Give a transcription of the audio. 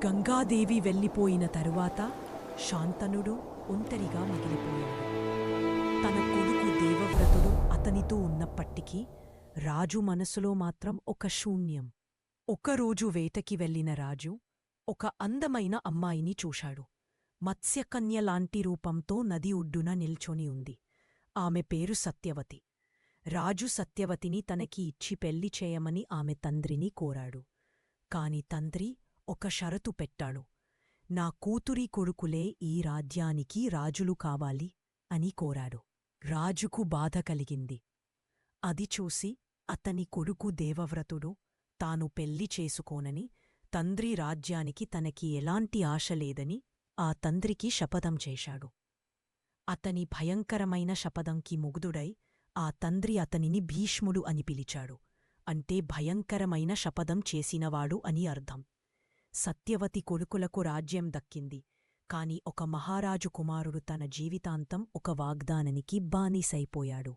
గంగాదేవి వెళ్ళిపోయిన తరువాత శాంతనుడు ఒంటరిగా మిగిలిపోయాడు. తన కొడుకు దేవవ్రతుడు అతనితో ఉన్నప్పటికీ రాజు మనసులో మాత్రం ఒక శూన్యం. ఒకరోజు వేటకి వెళ్లిన రాజు ఒక అందమైన అమ్మాయిని చూశాడు. మత్స్యకన్యలాంటి రూపంతో నది ఒడ్డున నిల్చొని ఉంది. ఆమె పేరు సత్యవతి. రాజు సత్యవతిని తనకి ఇచ్చి పెళ్లి చేయమని ఆమె తండ్రిని కోరాడు. కాని తండ్రి ఒక షరతు పెట్టాడు. నా కూతురి కొడుకులే ఈ రాజ్యానికి రాజులు కావాలి అని కోరాడు. రాజుకు బాధ కలిగింది. అది చూసి అతని కొడుకు దేవవ్రతుడు తాను పెళ్లి చేసుకోనని, తండ్రి రాజ్యానికి తనకి ఎలాంటి ఆశ లేదని ఆ తండ్రికి శపథం చేశాడు. అతని భయంకరమైన శపథంకి ముగ్ధుడై ఆ తండ్రి అతనిని భీష్ముడు అని పిలిచాడు. అంటే భయంకరమైన శపథం చేసినవాడు అని అర్థం. సత్యవతి కొడుకులకు రాజ్యం దక్కింది. కాని ఒక మహారాజు కుమారుడు తన జీవితాంతం ఒక వాగ్దానానికి బానిసైపోయాడు.